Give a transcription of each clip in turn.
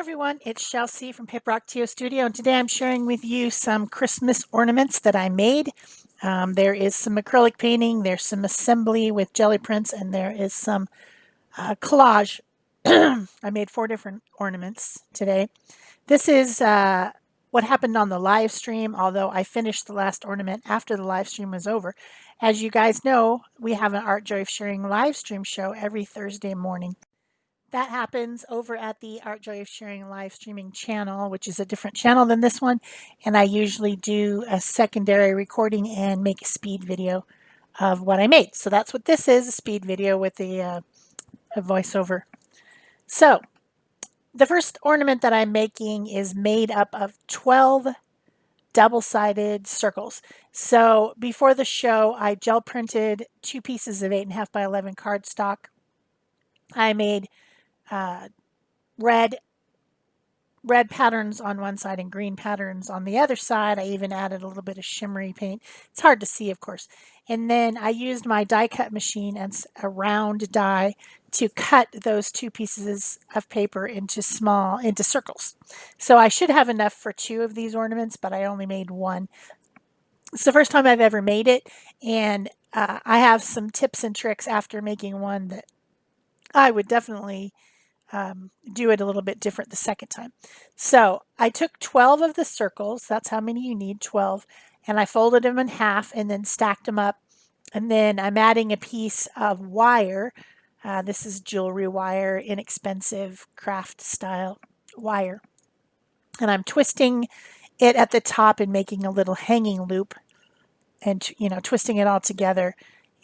everyone, it's Shel C from PaperOcotilloStudio, and today I'm sharing with you some Christmas ornaments that I made. There is some acrylic painting, there's some assembly with jelly prints, and there is some collage. I made 4 different ornaments today. This is what happened on the live stream, although I finished the last ornament after the live stream was over. As you guys know, we have an Art Joy of Sharing live stream show every Thursday morning. That happens over at the Art Joy of Sharing live streaming channel, which is a different channel than this one. And I usually do a secondary recording and make a speed video of what I made. So that's what this is, a speed video with a voiceover. So the first ornament that I'm making is made up of 12 double-sided circles. So before the show, I gel printed 2 pieces of 8.5 by 11 cardstock. I made red patterns on one side and green patterns on the other side. I even added a little bit of shimmery paint. It's hard to see, of course. And then I used my die cut machine and a round die to cut those 2 pieces of paper into circles. So I should have enough for 2 of these ornaments, but I only made 1. It's the first time I've ever made it, and I have some tips and tricks after making one that I would definitely do it a little bit different the second time. So I took 12 of the circles, that's how many you need, 12, and I folded them in half and then stacked them up. And then I'm adding a piece of wire. This is jewelry wire, inexpensive craft style wire. And I'm twisting it at the top and making a little hanging loop and, twisting it all together.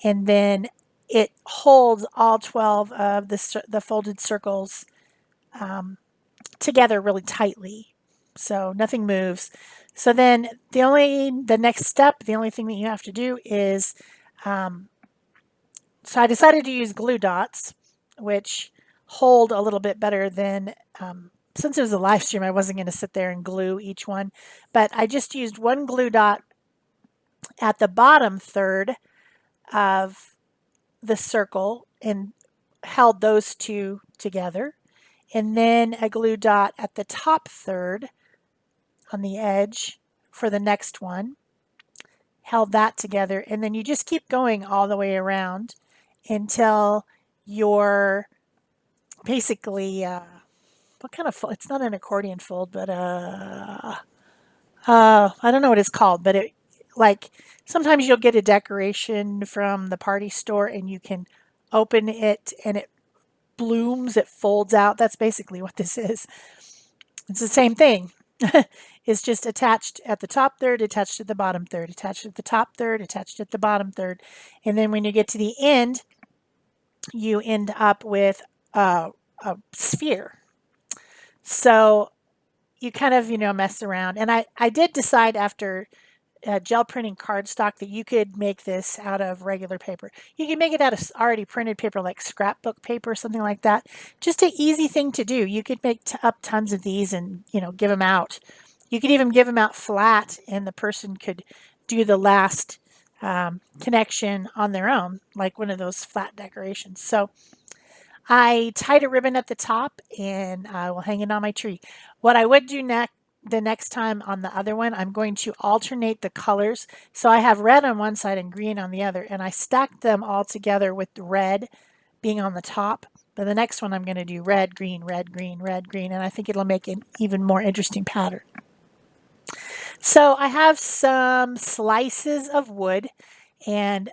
And then it holds all 12 of the folded circles together really tightly, so nothing moves. So then the next step, the only thing that you have to do is, so I decided to use glue dots, which hold a little bit better than, since it was a live stream, I wasn't going to sit there and glue each one, but I just used 1 glue dot at the bottom third of the circle and held those 2 together, and then a glue dot at the top third on the edge for the next one, held that together, and then you just keep going all the way around until you're basically what kind of fold? It's not an accordion fold, but I don't know what it's called, but it, like, sometimes you'll get a decoration from the party store and you can open it and it blooms, it folds out. That's basically what this is. It's the same thing. It's just attached at the top third, attached at the bottom third, attached at the top third, attached at the bottom third. And then when you get to the end, you end up with a sphere. So you kind of, mess around. And I did decide after gel printing cardstock that you could make this out of regular paper. You can make it out of already printed paper like scrapbook paper, something like that. Just an easy thing to do. You could make up tons of these and, give them out. You could even give them out flat and the person could do the last connection on their own, like one of those flat decorations. So I tied a ribbon at the top and I will hang it on my tree. What I would do the next time on the other one, I'm going to alternate the colors. So I have red on one side and green on the other, and I stacked them all together with the red being on the top. But the next one I'm going to do red, green, red, green, red, green, and I think it'll make an even more interesting pattern. So I have some slices of wood, and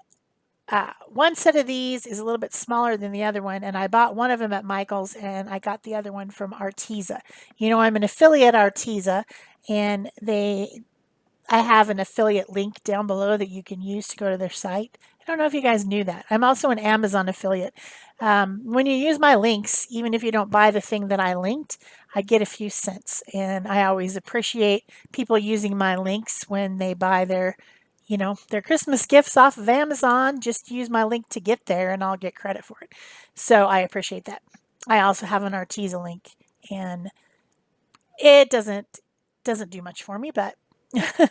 one set of these is a little bit smaller than the other one, and I bought one of them at Michael's, and I got the other one from Arteza. I'm an affiliate Arteza, and I have an affiliate link down below that you can use to go to their site. I don't know if you guys knew that. I'm also an Amazon affiliate. When you use my links, even if you don't buy the thing that I linked, I get a few cents, and I always appreciate people using my links when they buy their Christmas gifts off of Amazon. Just use my link to get there and I'll get credit for it. So I appreciate that. I also have an Arteza link, and it doesn't do much for me, but I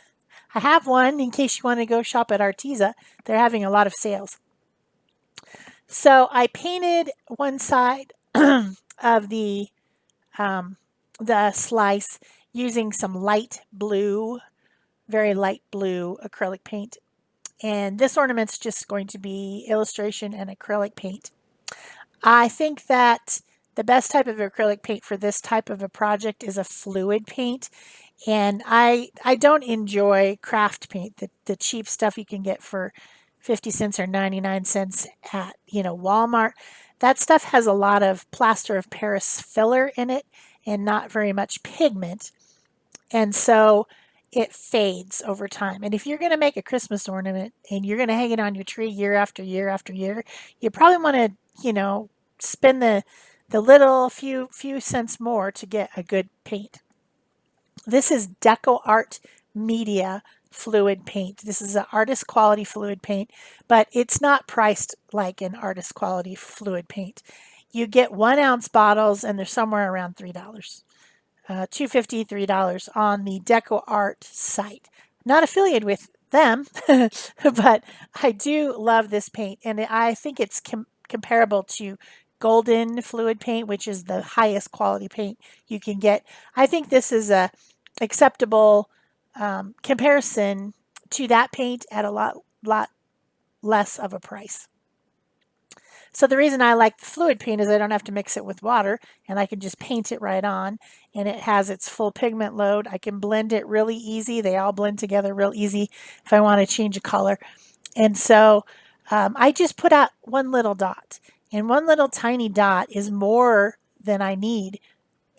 have one in case you want to go shop at Arteza. They're having a lot of sales. So I painted one side of the the slice using some light blue, very light blue acrylic paint. And this ornament's just going to be illustration and acrylic paint. I think that the best type of acrylic paint for this type of a project is a fluid paint. And I don't enjoy craft paint, the cheap stuff you can get for 50 cents or 99 cents at, Walmart. That stuff has a lot of plaster of Paris filler in it and not very much pigment. And so it fades over time. And if you're going to make a Christmas ornament and you're going to hang it on your tree year after year after year, you probably want to, spend the little few cents more to get a good paint. This is Deco Art Media fluid paint. This is an artist quality fluid paint, but it's not priced like an artist quality fluid paint. You get 1 ounce bottles and they're somewhere around $3. $2.50, $3 on the Deco Art site. Not affiliated with them, but I do love this paint, and I think it's comparable to golden fluid paint, which is the highest quality paint you can get. I think this is a acceptable comparison to that paint at a lot less of a price. So the reason I like the fluid paint is I don't have to mix it with water and I can just paint it right on, and it has its full pigment load. I can blend it really easy. They all blend together real easy if I want to change a color. And so I just put out one little dot, and one little tiny dot is more than I need.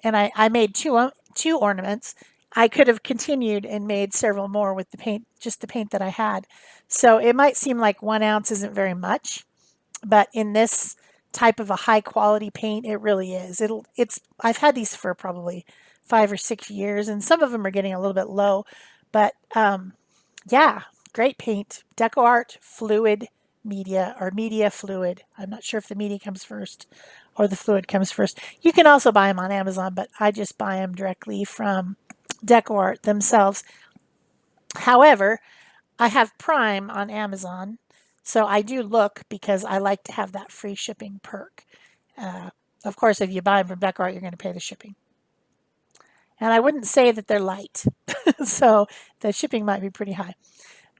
And I made two ornaments. I could have continued and made several more with the paint, just the paint that I had. So it might seem like 1 ounce isn't very much, but in this type of a high quality paint, it really is. I've had these for probably 5 or 6 years, and some of them are getting a little bit low, but yeah, great paint. Deco Art Fluid Media, or Media Fluid. I'm not sure if the media comes first or the fluid comes first. You can also buy them on Amazon, but I just buy them directly from Deco Art themselves. However, I have Prime on Amazon, so I do look because I like to have that free shipping perk. Of course, if you buy them from Deco Art, you're going to pay the shipping. And I wouldn't say that they're light, so the shipping might be pretty high,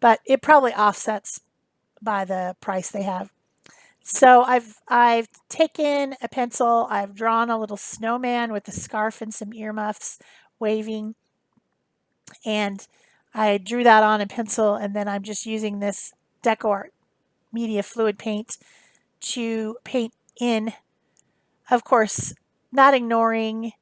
but it probably offsets by the price they have. So I've taken a pencil, I've drawn a little snowman with a scarf and some earmuffs waving, and I drew that on a pencil, and then I'm just using this Deco Art Media Fluid paint to paint in, of course, not ignoring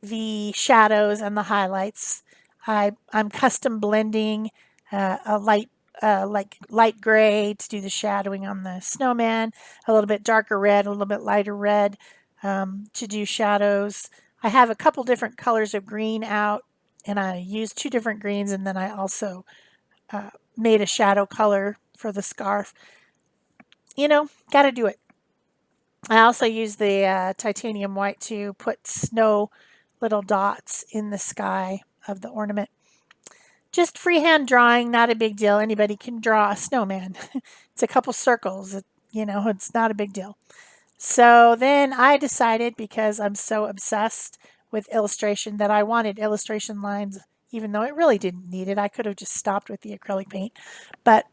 the shadows and the highlights. I'm custom blending a light gray to do the shadowing on the snowman, a little bit darker red, a little bit lighter red to do shadows. I have a couple different colors of green out, and I used 2 different greens, and then I also made a shadow color for the scarf. Got to do it. I also use the titanium white to put snow little dots in the sky of the ornament. Just freehand drawing, not a big deal. Anybody can draw a snowman. It's a couple circles, it's not a big deal. So then I decided, because I'm so obsessed with illustration, that I wanted illustration lines, even though it really didn't need it. I could have just stopped with the acrylic paint, but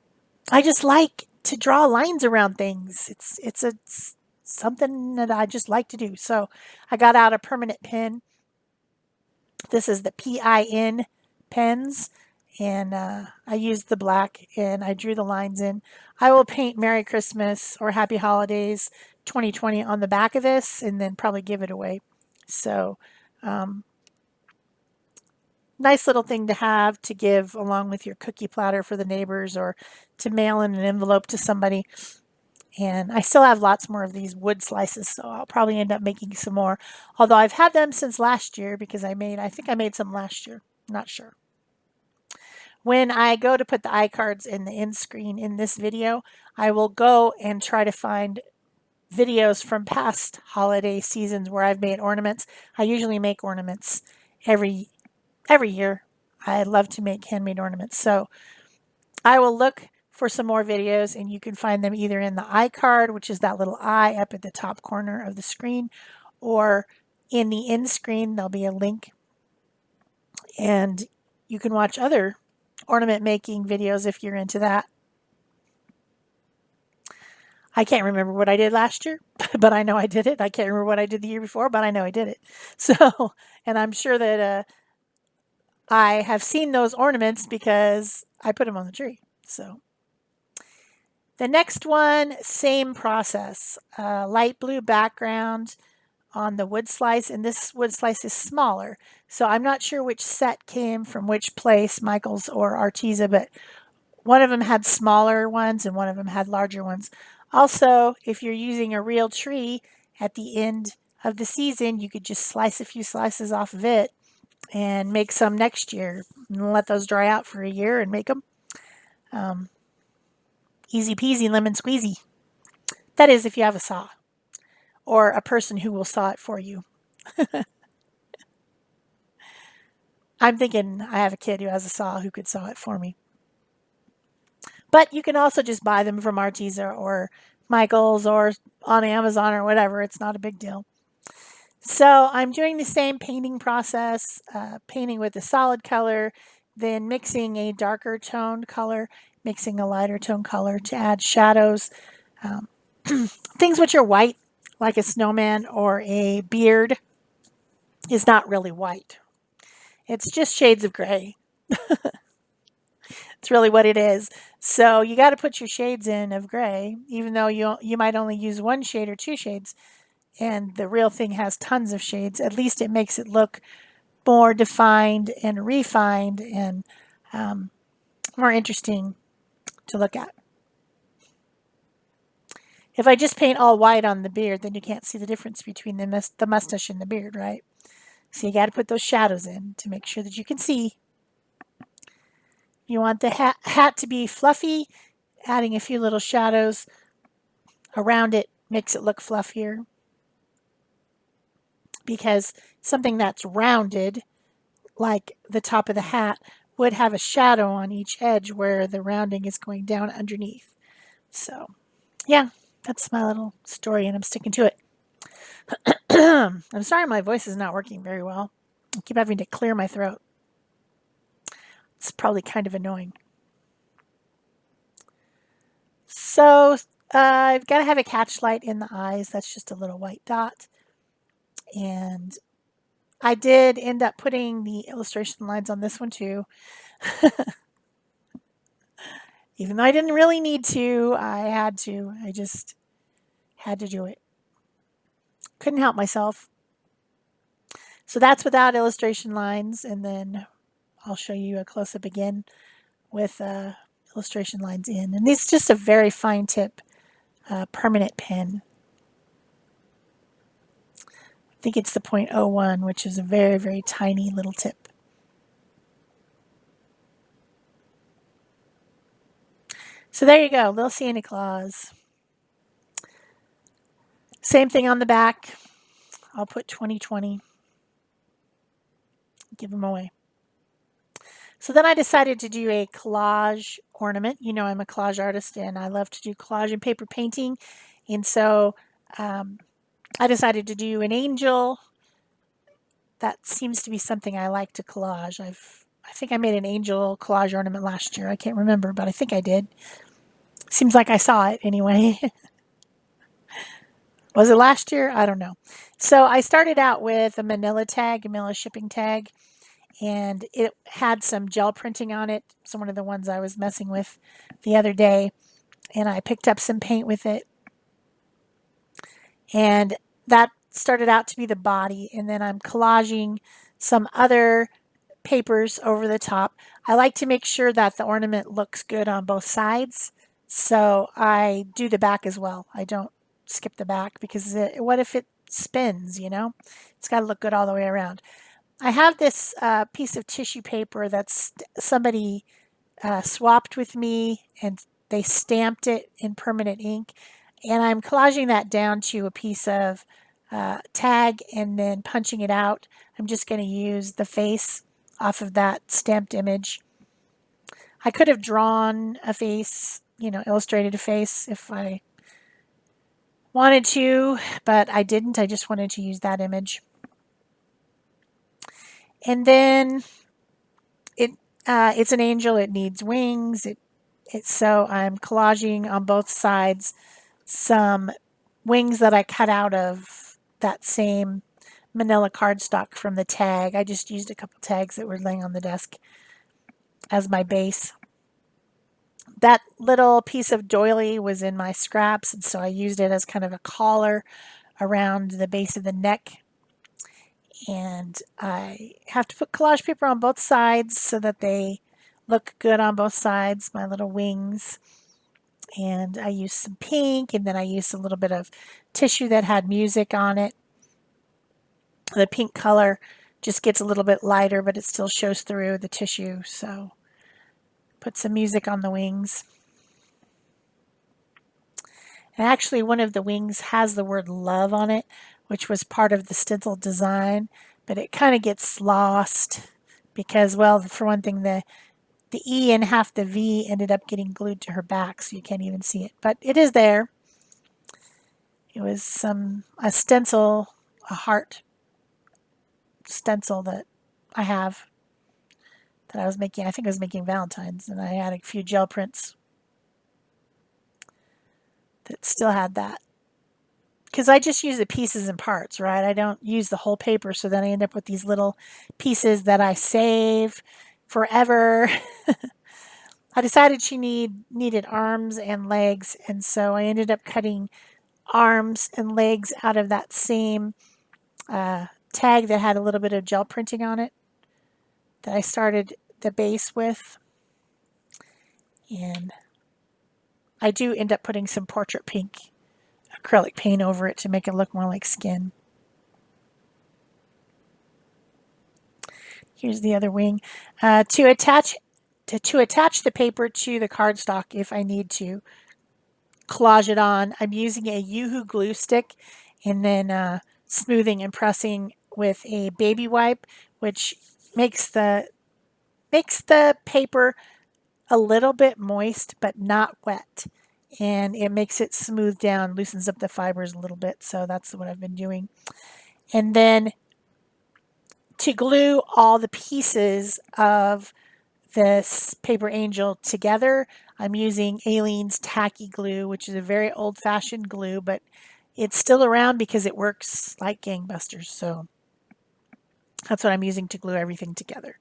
I just like to draw lines around things. It's something that I just like to do. So I got out a permanent pen. This is the PIN pens, and I used the black and I drew the lines in. I will paint Merry Christmas or Happy Holidays 2020 on the back of this and then probably give it away. So nice little thing to have to give along with your cookie platter for the neighbors, or to mail in an envelope to somebody. And I still have lots more of these wood slices, so I'll probably end up making some more. Although I've had them since last year, because I think I made some last year. Not sure. When I go to put the iCards in the end screen in this video, I will go and try to find videos from past holiday seasons where I've made ornaments. I usually make ornaments every year. I love to make handmade ornaments. So I will look for some more videos, and you can find them either in the iCard, which is that little eye up at the top corner of the screen, or in the end screen, there'll be a link, and you can watch other ornament making videos if you're into that. I can't remember what I did last year, but I know I did it. I can't remember what I did the year before, but I know I did it. So, and I'm sure that I have seen those ornaments because I put them on the tree. So, the next one, same process. Light blue background on the wood slice, and this wood slice is smaller. So I'm not sure which set came from which place, Michael's or Arteza, but one of them had smaller ones and one of them had larger ones. Also, if you're using a real tree at the end of the season, you could just slice a few slices off of it and make some next year and let those dry out for a year and make them. Easy peasy, lemon squeezy. That is, if you have a saw or a person who will saw it for you. I'm thinking I have a kid who has a saw who could saw it for me. But you can also just buy them from Arteza or Michael's or on Amazon or whatever. It's not a big deal. So I'm doing the same painting process, painting with a solid color, then mixing a darker toned color, mixing a lighter tone color to add shadows. Things which are white, like a snowman or a beard, is not really white. It's just shades of gray. It's really what it is. So you got to put your shades in of gray, even though you might only use one shade or two shades, and the real thing has tons of shades. At least it makes it look more defined and refined and more interesting to look at. If I just paint all white on the beard, then you can't see the difference between the mustache and the beard, right? So you got to put those shadows in to make sure that you can see. You want the hat to be fluffy, adding a few little shadows around it makes it look fluffier, because something that's rounded, like the top of the hat, would have a shadow on each edge where the rounding is going down underneath. So, yeah, that's my little story, and I'm sticking to it. I'm sorry my voice is not working very well. I keep having to clear my throat. It's probably kind of annoying. So, I've got to have a catch light in the eyes. That's just a little white dot. And I did end up putting the illustration lines on this one too. Even though I didn't really need to, I had to. I just had to do it. Couldn't help myself. So that's without illustration lines, and then I'll show you a close-up again with illustration lines in. And this is just a very fine tip permanent pen. I think it's the .01, which is a very, very tiny little tip. So there you go, little Santa Claus. Same thing on the back. I'll put 2020. Give them away. So then I decided to do a collage ornament. You know, I'm a collage artist and I love to do collage and paper painting. And so I decided to do an angel. That seems to be something I like to collage. I think I made an angel collage ornament last year. I can't remember, but I think I did. Seems like I saw it anyway. Was it last year? I don't know. So I started out with a manila tag, a manila shipping tag, and it had some gel printing on it. It's one of the ones I was messing with the other day, and I picked up some paint with it, and that started out to be the body, and then I'm collaging some other papers over the top. I like to make sure that the ornament looks good on both sides, so I do the back as well. I don't skip the back because what if it spins, you know? It's got to look good all the way around. I have this piece of tissue paper that's somebody swapped with me, and they stamped it in permanent ink, and I'm collaging that down to a piece of tag and then punching it out. I'm just going to use the face off of that stamped image. I could have drawn a face, you know, illustrated a face if I wanted to, but I didn't. I just wanted to use that image. And then it's an angel. It needs wings. So I'm collaging on both sides some wings that I cut out of that same manila cardstock from the tag. I just used a couple tags that were laying on the desk as my base. That little piece of doily was in my scraps, and so I used it as kind of a collar around the base of the neck. And I have to put collage paper on both sides so that they look good on both sides, my little wings. And I used some pink, and then I used a little bit of tissue that had music on it. The pink color just gets a little bit lighter, but it still shows through the tissue. So put some music on the wings. And actually, one of the wings has the word love on it, which was part of the stencil design, but it kind of gets lost because, well, for one thing, the E and half the V ended up getting glued to her back, so you can't even see it. But it is there. It was a stencil, a heart stencil that I have that I was making. I think I was making Valentine's, and I had a few gel prints that still had that. Because I just use the pieces and parts, right? I don't use the whole paper, so then I end up with these little pieces that I save forever. I decided she needed arms and legs, and so I ended up cutting arms and legs out of that same tag that had a little bit of gel printing on it that I started the base with. And I do end up putting some portrait pink acrylic paint over it to make it look more like skin. Here's the other wing. To attach the paper to the cardstock, if I need to collage it on, I'm using a Yoo-hoo glue stick, and then smoothing and pressing with a baby wipe, which makes the paper a little bit moist but not wet, and it makes it smooth down, loosens up the fibers a little bit. So that's what I've been doing. And then to glue all the pieces of this paper angel together, I'm using Aleene's tacky glue, which is a very old-fashioned glue, but it's still around because it works like gangbusters. So that's what I'm using to glue everything together.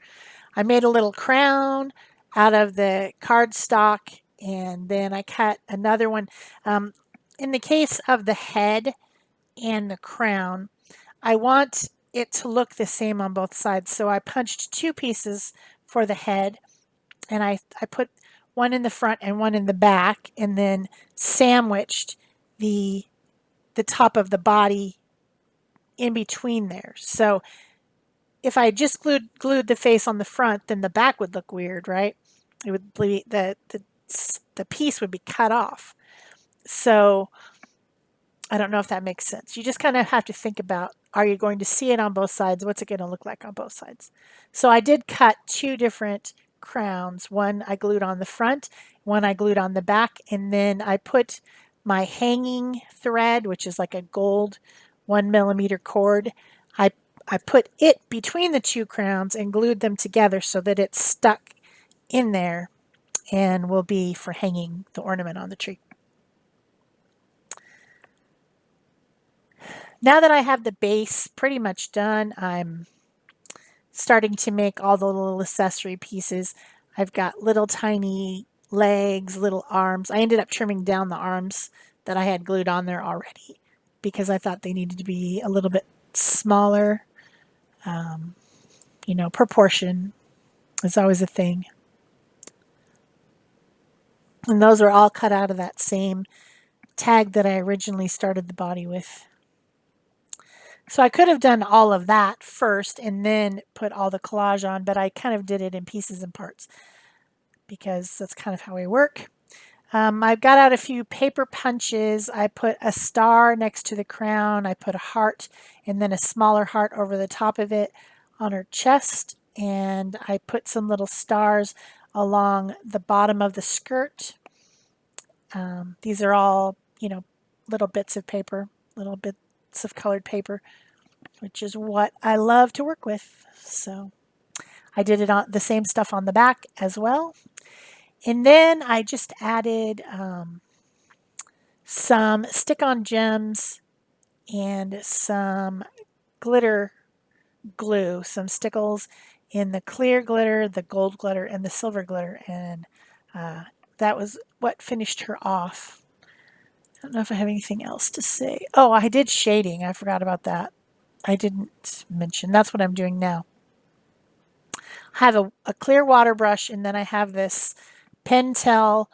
I made a little crown out of the cardstock, and then I cut another one. In the case of the head and the crown, I want it to look the same on both sides. So I punched two pieces for the head, and I put one in the front and one in the back, and then sandwiched the top of the body in between there. So if I just glued the face on the front, then the back would look weird, right? It would be the piece would be cut off. So I don't know if that makes sense. You just kind of have to think about, are you going to see it on both sides? What's it going to look like on both sides? So I did cut two different crowns. One I glued on the front, one I glued on the back, and then I put my hanging thread, which is like a gold 1mm cord. I put it between the two crowns and glued them together so that it's stuck in there and will be for hanging the ornament on the tree. Now that I have the base pretty much done, I'm starting to make all the little accessory pieces. I've got little tiny legs, little arms. I ended up trimming down the arms that I had glued on there already because I thought they needed to be a little bit smaller. Proportion is always a thing. And those are all cut out of that same tag that I originally started the body with. So I could have done all of that first and then put all the collage on, but I kind of did it in pieces and parts because that's kind of how I work. I've got out a few paper punches. I put a star next to the crown. I put a heart and then a smaller heart over the top of it on her chest. And I put some little stars along the bottom of the skirt. These are all, little bits of paper, little bits of colored paper. which is what I love to work with. So I did it on the same stuff on the back as well. And then I just added some stick-on gems and some glitter glue, some stickles in the clear glitter, the gold glitter, and the silver glitter. And that was what finished her off. I don't know if I have anything else to say. Oh, I did shading. I forgot about that. I didn't mention. That's what I'm doing now. I have a clear water brush, and then I have this Pentel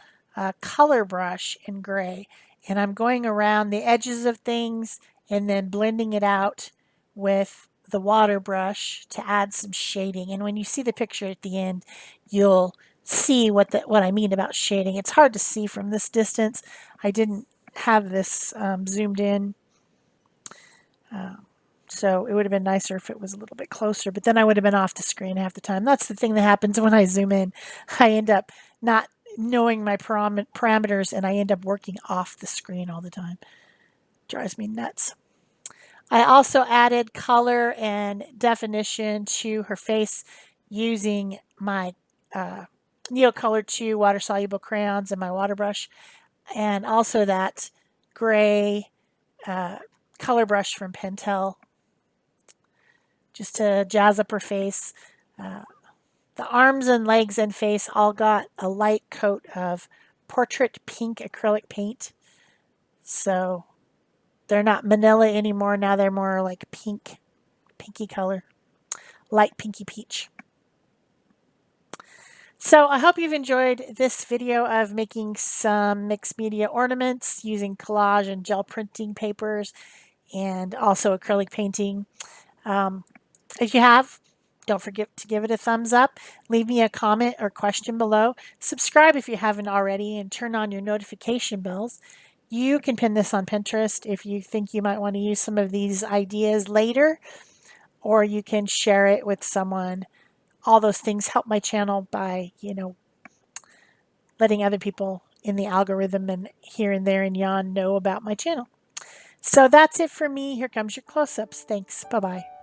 color brush in gray. And I'm going around the edges of things and then blending it out with the water brush to add some shading. And when you see the picture at the end, you'll see what I mean about shading. It's hard to see from this distance. I didn't have this zoomed in. So it would have been nicer if it was a little bit closer, but then I would have been off the screen half the time. That's the thing that happens when I zoom in. I end up not knowing my parameters and I end up working off the screen all the time. Drives me nuts. I also added color and definition to her face using my Neocolor 2 water-soluble crayons and my water brush, and also that gray color brush from Pentel, just to jazz up her face. The arms and legs and face all got a light coat of portrait pink acrylic paint. So they're not manila anymore. Now they're more like pink, pinky color, light pinky peach. So I hope you've enjoyed this video of making some mixed media ornaments using collage and gel printing papers and also acrylic painting. If you have, don't forget to give it a thumbs up. Leave me a comment or question below. Subscribe if you haven't already and turn on your notification bells. You can pin this on Pinterest if you think you might want to use some of these ideas later, or you can share it with someone. All those things help my channel by, letting other people in the algorithm and here and there and yon know about my channel. So that's it for me. Here comes your close-ups. Thanks. Bye-bye.